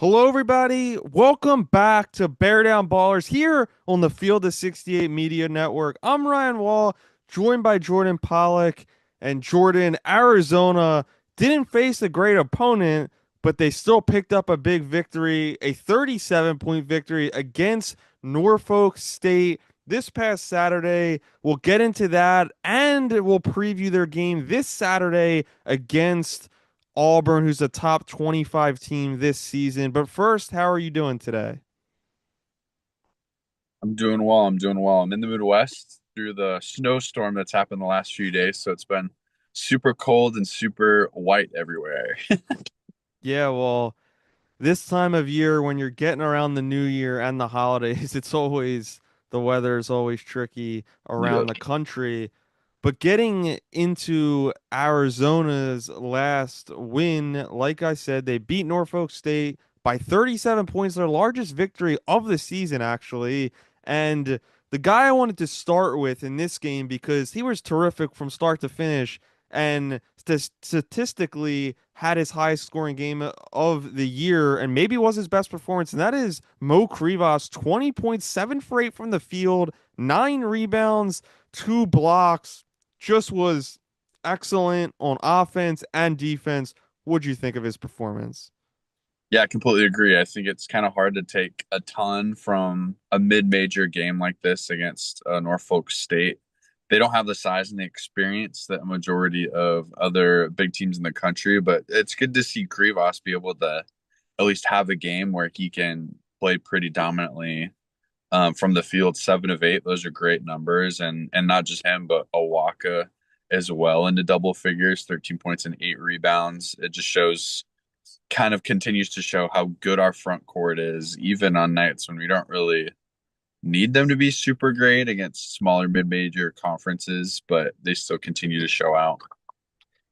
Hello, everybody. Welcome back to Bear Down Ballers here on the Field of 68 Media Network. I'm Ryan Wall, joined by Jordan Pollock. And Jordan, Arizona didn't face a great opponent, but they still picked up a big victory, a 37-point victory against Norfolk State this past Saturday. We'll get into that and we'll preview their game this Saturday against Auburn, who's a top 25 team this season. But first, how are you doing today? I'm doing well. I'm doing well. I'm in the Midwest through the snowstorm that's happened the last few days, so it's been super cold and super white everywhere. Yeah, well, this time of year when you're getting around the new year and the holidays, the weather is always tricky Yeah. around the country. But getting into Arizona's last win, like I said, they beat Norfolk State by 37 points, their largest victory of the season, actually. And the guy I wanted to start with in this game because he was terrific from start to finish and statistically had his highest scoring game of the year and maybe was his best performance, and that is Mo Krivas, 20.7 for 8 from the field, 9 rebounds, 2 blocks, just was excellent on offense and defense. What'd you think of his performance? Yeah, I completely agree. I think it's kind of hard to take a ton from a mid-major game like this against Norfolk State. They don't have the size and the experience that a majority of other big teams in the country, but it's good to see Krivas be able to at least have a game where he can play pretty dominantly from the field. 7 of 8, those are great numbers, and not just him, but Awaka as well into double figures, 13 points and 8 rebounds. It just shows, kind of continues to show how good our front court is, even on nights when we don't really need them to be super great against smaller mid-major conferences, but they still continue to show out.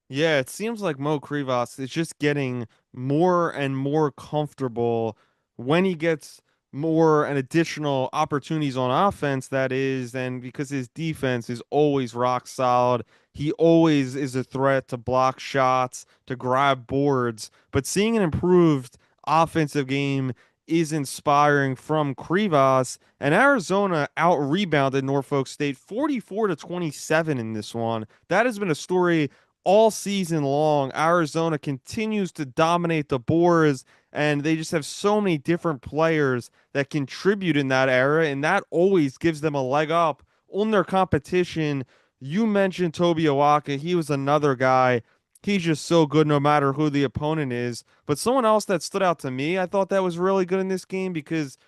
Yeah, it seems like Mo Krivas is just getting more and more comfortable when he gets more and additional opportunities on offense, that is, and because his defense is always rock solid. He always is a threat to block shots, to grab boards. But seeing an improved offensive game is inspiring from Krivas. And Arizona out rebounded Norfolk State 44 to 27 in this one. That has been a story all season long. Arizona continues to dominate the boards, and they just have so many different players that contribute in that era, and that always gives them a leg up on their competition. You mentioned Toby Awaka. He was another guy. He's just so good no matter who the opponent is. But someone else that stood out to me, I thought that was really good in this game because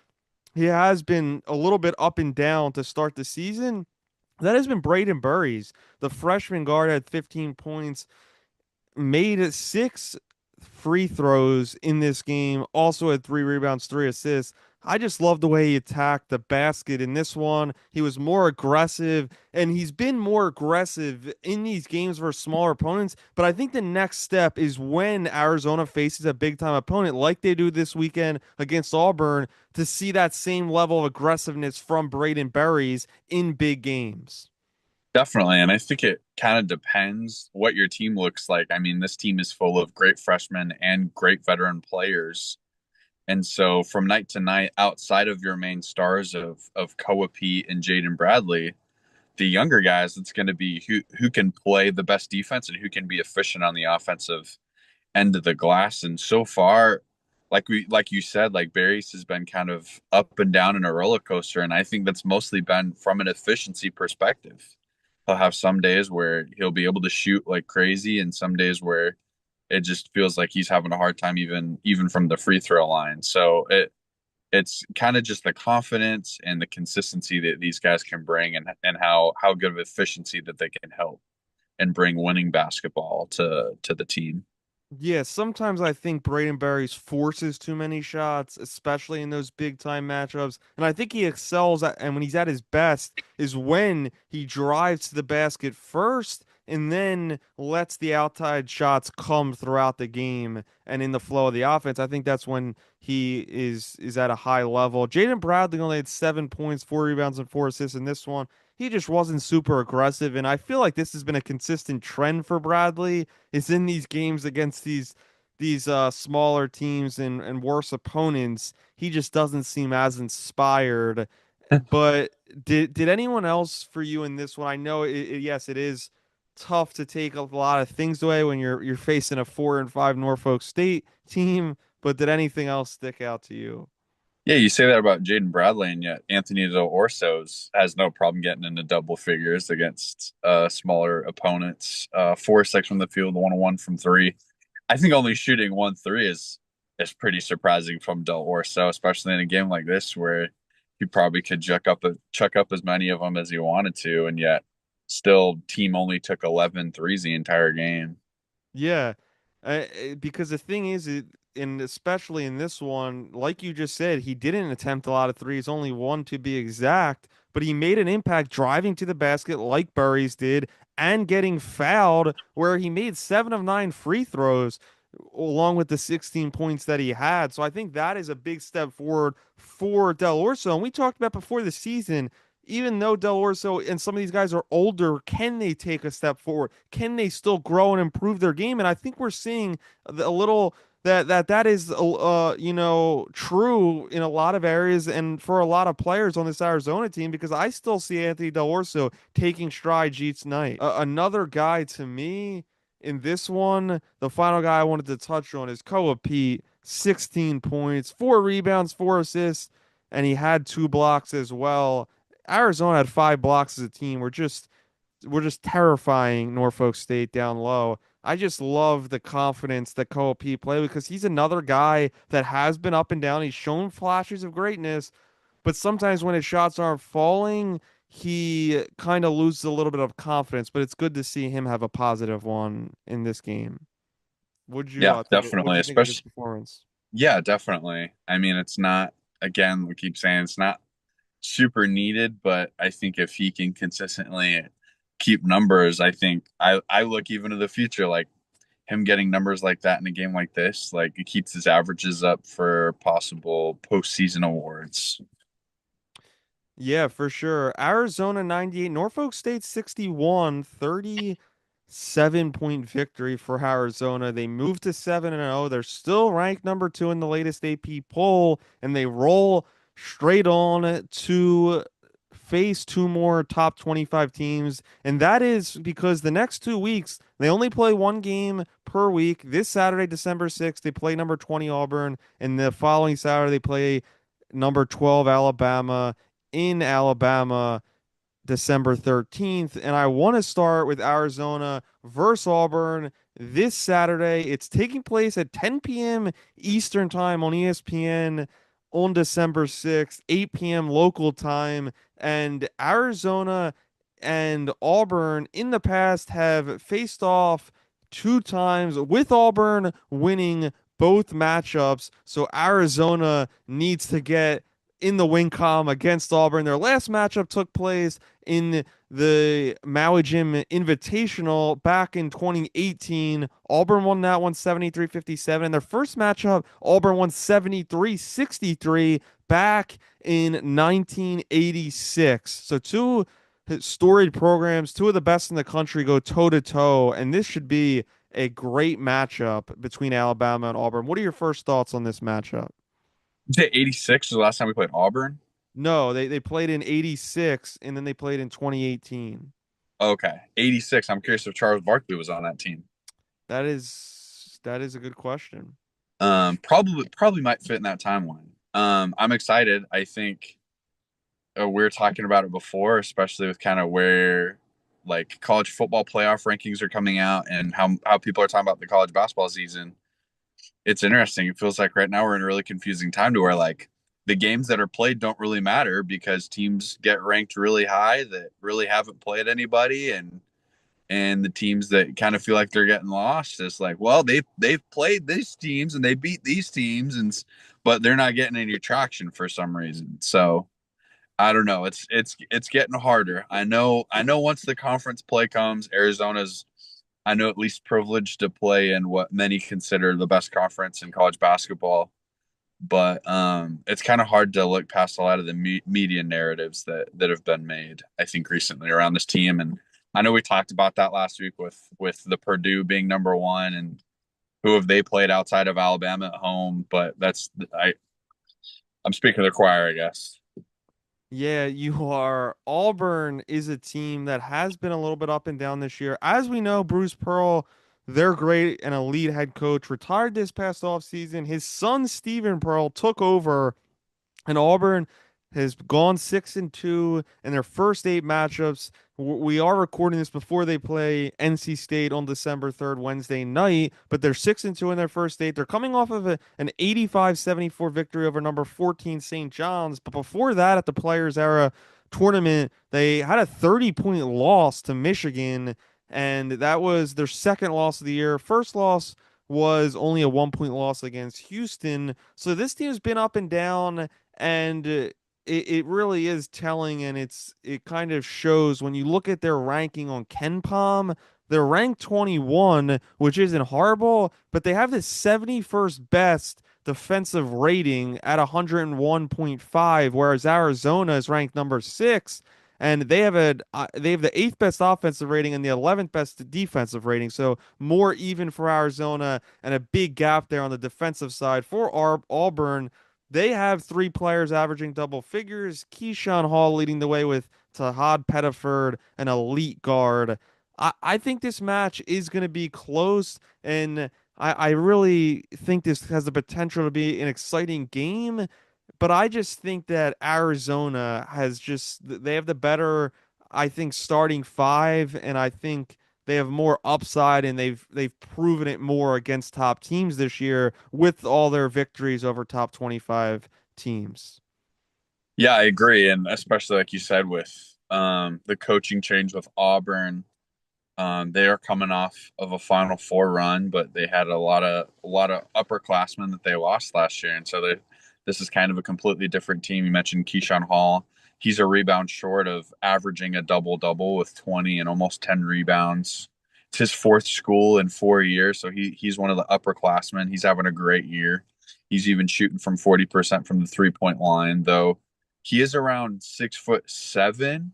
he has been a little bit up and down to start the season. That has been Braden Burries. The freshman guard had 15 points, made 6 free throws in this game, also had 3 rebounds, 3 assists. I just love the way he attacked the basket in this one. He was more aggressive, and he's been more aggressive in these games for smaller opponents. But I think the next step is when Arizona faces a big time opponent like they do this weekend against Auburn to see that same level of aggressiveness from Braden Berries in big games. Definitely. And I think it kind of depends what your team looks like. I mean, this team is full of great freshmen and great veteran players. And so from night to night, outside of your main stars of Koa Pete and Jaden Bradley, the younger guys, it's going to be who can play the best defense and who can be efficient on the offensive end of the glass. And so far, like you said, like Barry's has been kind of up and down in a roller coaster, and I think that's mostly been from an efficiency perspective. He'll have some days where he'll be able to shoot like crazy, and some days where it just feels like he's having a hard time even from the free throw line. So it's kind of just the confidence and the consistency that these guys can bring, and how good of efficiency that they can help and bring winning basketball to the team. Yeah, sometimes I think Braden Berries forces too many shots, especially in those big time matchups. And I think he excels at, and when he's at his best is when he drives to the basket first and then lets the outside shots come throughout the game and in the flow of the offense. I think that's when he is at a high level. Jaden Bradley only had 7 points, 4 rebounds, and 4 assists in this one. He just wasn't super aggressive, and I feel like this has been a consistent trend for Bradley is in these games against these these smaller teams and worse opponents, he just doesn't seem as inspired. But did anyone else for you in this one? I know yes, it is tough to take a lot of things away when you're facing a 4-5 Norfolk State team, but did anything else stick out to you? Yeah, you say that about Jaden Bradley, and yet Anthony Del Orso's has no problem getting into double figures against smaller opponents. 4 6 from the field, 1 1 from three. I think only shooting 1 3 is pretty surprising from Del Orso, especially in a game like this where he probably could chuck up as many of them as he wanted to, and yet still team only took 11 threes the entire game. Yeah, because the thing is, and especially in this one, like you just said, he didn't attempt a lot of threes, only one to be exact, but he made an impact driving to the basket like Burries did and getting fouled, where he made 7 of 9 free throws along with the 16 points that he had. So I think that is a big step forward for Del Orso. And we talked about before the season, even though Del Orso and some of these guys are older, can they take a step forward? Can they still grow and improve their game? And I think we're seeing a little that is true in a lot of areas and for a lot of players on this Arizona team, because I still see Anthony Del Orso taking strides each night. Another guy to me in this one, the final guy I wanted to touch on is Koa Pete. 16 points, 4 rebounds, 4 assists, and he had 2 blocks as well. Arizona had 5 blocks as a team. We're just terrifying Norfolk State down low. I just love the confidence that Koa Pete play because he's another guy that has been up and down. He's shown flashes of greatness, but sometimes when his shots aren't falling, he kind of loses a little bit of confidence. But it's good to see him have a positive one in this game. Would you Yeah, think? What did definitely. you think of his Especially, performance? yeah, definitely. I mean, it's not, again, we keep saying it's not super needed, but I think if he can consistently keep numbers, I look even to the future, like him getting numbers like that in a game like this, like it keeps his averages up for possible postseason awards. Yeah, for sure. Arizona 98, Norfolk State 61, 37-point victory for Arizona. They moved to 7-0. They're still ranked number 2 in the latest AP poll, and they roll straight on to face 2 more top 25 teams. And that is because the next 2 weeks, they only play 1 game per week. This Saturday, December 6th, they play number 20 Auburn, and the following Saturday, they play number 12 Alabama in Alabama December 13th. And I want to start with Arizona versus Auburn this Saturday. It's taking place at 10 p.m. Eastern Time on ESPN on December 6th, 8 p.m. local time. And Arizona and Auburn in the past have faced off 2 times, with Auburn winning both matchups. So Arizona needs to get in the win column against Auburn. Their last matchup took place in the Maui Jim Invitational back in 2018. Auburn won that one 73-57. In their first matchup, Auburn won 73-63 back in 1986. So two storied programs, two of the best in the country, go toe to toe, and this should be a great matchup between Alabama and Auburn. What are your first thoughts on this matchup? You say 86 was the last time we played Auburn? No, they played in 86 and then they played in 2018. Okay. 86. I'm curious if Charles Barkley was on that team. That is a good question. Probably might fit in that timeline. I'm excited. I think we were talking about it before, especially with kind of where like college football playoff rankings are coming out and how people are talking about the college basketball season. It's interesting. It feels like right now we're in a really confusing time to where like the games that are played don't really matter because teams get ranked really high that really haven't played anybody, and the teams that kind of feel like they're getting lost, it's like, well, they've played these teams and they beat these teams, and but they're not getting any traction for some reason. So I don't know. It's getting harder. I know once the conference play comes, Arizona's, I know, at least privileged to play in what many consider the best conference in college basketball. But it's kind of hard to look past a lot of the media narratives that have been made, I think, recently around this team. And I know we talked about that last week with the Purdue being number one, and Who have they played outside of Alabama at home? But I'm speaking to the choir, I guess. Yeah, you are. Auburn is a team that has been a little bit up and down this year. As we know, Bruce Pearl, their great and elite head coach, retired this past offseason. His son, Stephen Pearl, took over, and Auburn has gone 6-2 in their first eight matchups. We are recording this before they play NC State on December 3rd, Wednesday night, but they're 6-2 in their first eight. They're coming off of an 85-74 victory over number 14 St. John's. But before that, at the Players Era tournament, they had a 30-point loss to Michigan, and that was their second loss of the year. First loss was only a 1-point loss against Houston. So this team's been up and down, and it really is telling, and it kind of shows when you look at their ranking on Ken Palm. They're ranked 21, which isn't horrible, but they have the 71st best defensive rating at 101.5, whereas Arizona is ranked number 6, and they have the eighth best offensive rating and the 11th best defensive rating. So more even for Arizona, and a big gap there on the defensive side for Auburn. They have three players averaging double figures. Keyshawn Hall leading the way with Tahad Pettiford, an elite guard. I think this match is going to be close, and I really think this has the potential to be an exciting game. But I just think that Arizona has they have the better, I think, starting five, and I think they have more upside, and they've proven it more against top teams this year with all their victories over top 25 teams. Yeah, I agree, and especially like you said with the coaching change with Auburn. They are coming off of a Final Four run, but they had a lot of upperclassmen that they lost last year, and so this is kind of a completely different team. You mentioned Keyshawn Hall; he's a rebound short of averaging a double double with 20 and almost 10 rebounds. It's his fourth school in 4 years, so he's one of the upperclassmen. He's having a great year. He's even shooting from 40% from the 3-point line, though he is around 6'7"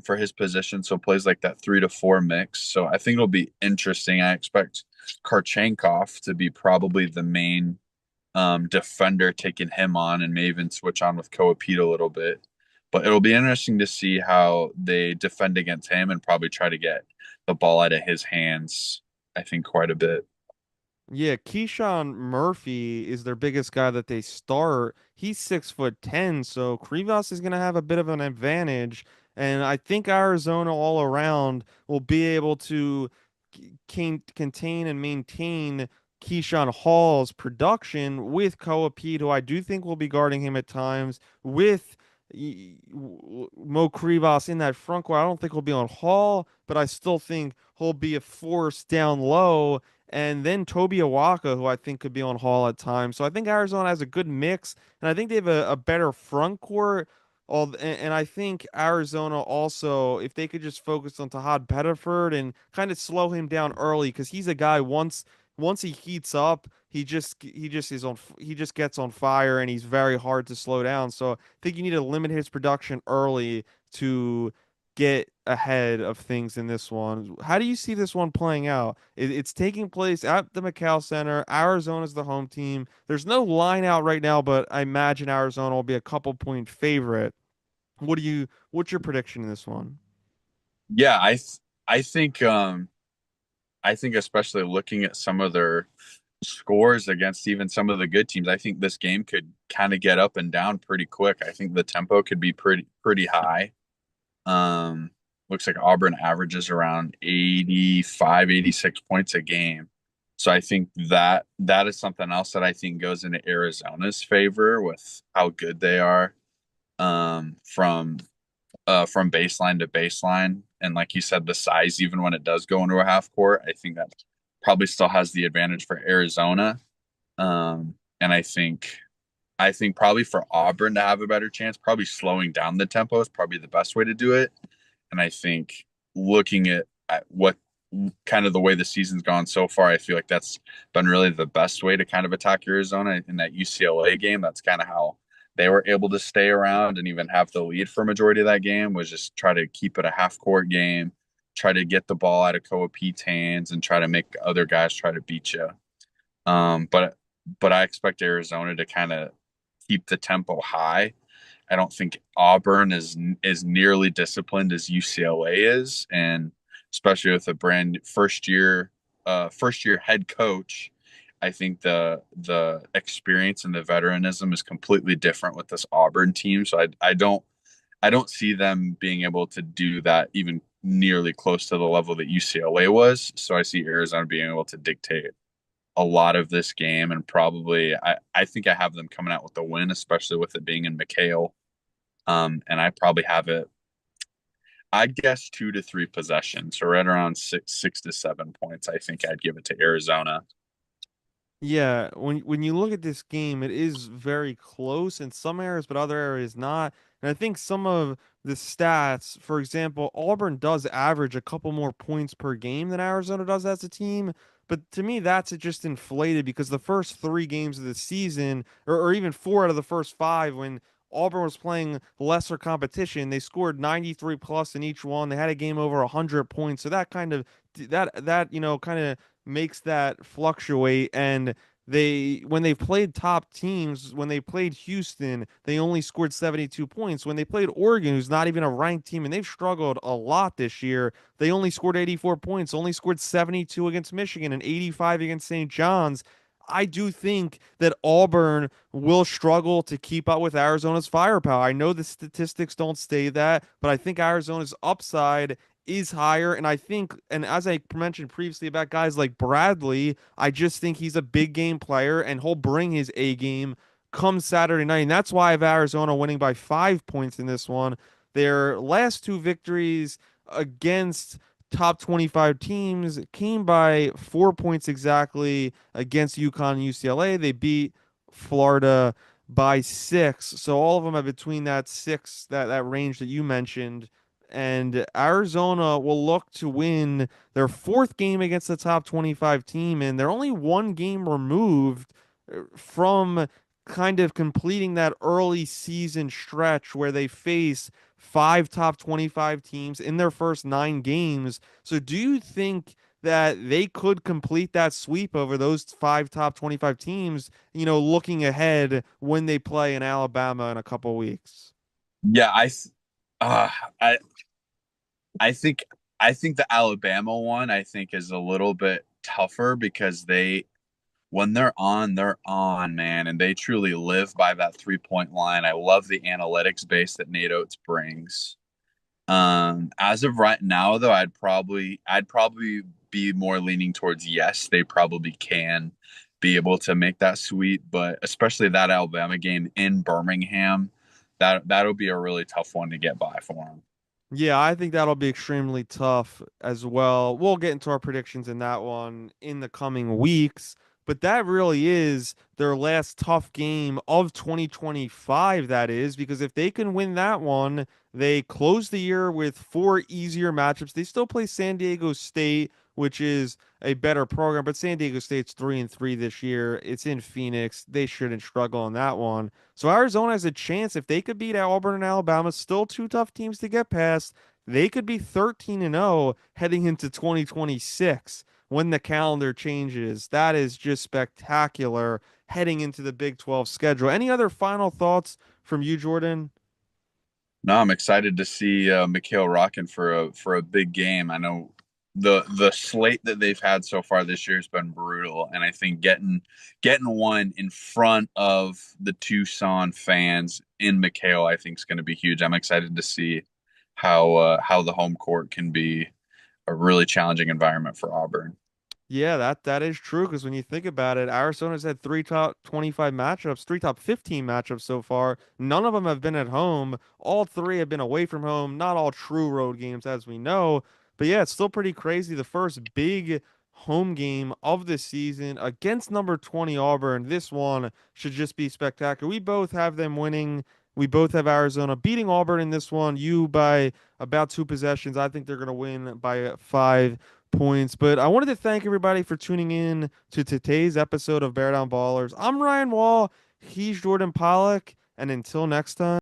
for his position, so plays like that 3 to 4 mix. So I think it'll be interesting. I expect Karchenkov to be probably the main defender, taking him on, and may even switch on with Koapita a little bit. But it'll be interesting to see how they defend against him and probably try to get the ball out of his hands, I think, quite a bit. Yeah, Keyshawn Murphy is their biggest guy that they start. He's 6'10", so Krivas is going to have a bit of an advantage, and I think Arizona all around will be able to contain and maintain Keyshawn Hall's production with Koa Pete, who I do think will be guarding him at times, with Mo Krivas in that front court. I don't think he'll be on Hall, but I still think he'll be a force down low, and then Toby Awaka, who I think could be on Hall at times. So I think Arizona has a good mix, and I think they have a better front court. And I think Arizona also, if they could just focus on Tahad Pettiford and kind of slow him down early, because he's a guy once he heats up, he just gets on fire, and he's very hard to slow down. So I think you need to limit his production early to get ahead of things in this one. How do you see this one playing out? It's taking place at the McCall Center. Arizona's the home team. There's no line out right now, but I imagine Arizona will be a couple point favorite. What's your prediction in this one? Yeah, I think I think especially looking at some of their scores against even some of the good teams, I think this game could kind of get up and down pretty quick. I think the tempo could be pretty high. Um, Looks like Auburn averages around 85, 86 points a game. So I think that is something else that I think goes into Arizona's favor with how good they are um, from from baseline to baseline. And like you said, the size, even when it does go into a half court, I think that probably still has the advantage for Arizona. And I think probably for Auburn to have a better chance, probably slowing down the tempo is probably the best way to do it. And I think looking at what kind of the way the season's gone so far, I feel like that's been really the best way to kind of attack Arizona in that UCLA game. That's kind of how they were able to stay around and even have the lead for a majority of that game, was just try to keep it a half court game, try to get the ball out of Koa Pete's hands and try to make other guys try to beat you. But I expect Arizona to kind of keep the tempo high. I don't think Auburn is nearly disciplined as UCLA is, and especially with a brand first year head coach, I think the experience and the veteranism is completely different with this Auburn team. So I don't see them being able to do that even nearly close to the level that UCLA was. So I see Arizona being able to dictate a lot of this game, and probably I think I have them coming out with the win, especially with it being in McHale. And I probably have it, I'd guess 2 to 3 possessions, so right around 6 to 7 points. I think I'd give it to Arizona. Yeah, when you look at this game, it is very close in some areas, but other areas not. And I think some of the stats, for example, Auburn does average a couple more points per game than Arizona does as a team. But to me, that's just inflated because the first three games of the season, or even four out of the first five, when Auburn was playing lesser competition, they scored 93 plus in each one. They had a game over 100 points. So that kind of kind of makes that fluctuate. And when they've played top teams, when they played Houston, they only scored 72 points. When they played Oregon, who's not even a ranked team, and they've struggled a lot this year, they only scored 84 points, only scored 72 against Michigan and 85 against St. John's. I do think that Auburn will struggle to keep up with Arizona's firepower. I know the statistics don't say that, but I think Arizona's upside is higher. And I think, and as I mentioned previously about guys like Bradley, I just think he's a big game player and he'll bring his A game come Saturday night. And that's why I have Arizona winning by 5 points in this one. Their last two victories against top 25 teams came by 4 points exactly against UConn and UCLA. They beat Florida by six. So all of them are between that six, that range that you mentioned. And Arizona will look to win their fourth game against the top 25 team, and they're only one game removed from kind of completing that early season stretch where they face five top 25 teams in their first nine games. So, do you think that they could complete that sweep over those five top 25 teams, looking ahead when they play in Alabama in a couple weeks? Yeah, uh, I I think I think the Alabama one I think is a little bit tougher because they when they're on, man, and they truly live by that 3 point line. I love the analytics base that Nate Oates brings. As of right now, though, I'd probably be more leaning towards yes, they probably can be able to make that sweep, but especially that Alabama game in Birmingham, that'll be a really tough one to get by for them. Yeah, I think that'll be extremely tough as well. We'll get into our predictions in that one in the coming weeks, but that really is their last tough game of 2025, that is, because if they can win that one, they close the year with four easier matchups. They still play San Diego State, which is a better program, but San Diego State's 3-3 this year. It's in Phoenix. They shouldn't struggle on that one. So Arizona has a chance if they could beat Auburn and Alabama, still two tough teams to get past. They could be 13-0 heading into 2026 when the calendar changes. That is just spectacular heading into the Big 12 schedule. Any other final thoughts from you, Jordan? No, I'm excited to see Mikhail rocking for a big game. I know the slate that they've had so far this year has been brutal, and I think getting one in front of the Tucson fans in Mikhail, I think is going to be huge. I'm excited to see how the home court can be a really challenging environment for Auburn. Yeah, that is true because when you think about it, Arizona's had three top 25 matchups, three top 15 matchups so far. None of them have been at home. All three have been away from home. Not all true road games, as we know. But yeah, it's still pretty crazy. The first big home game of the season against number 20 Auburn. This one should just be spectacular. We both have them winning. We both have Arizona beating Auburn in this one. You by about two possessions. I think they're going to win by 5 points. But I wanted to thank everybody for tuning in to today's episode of Bear Down Ballers. I'm Ryan Wall. He's Jordan Pollock. And until next time.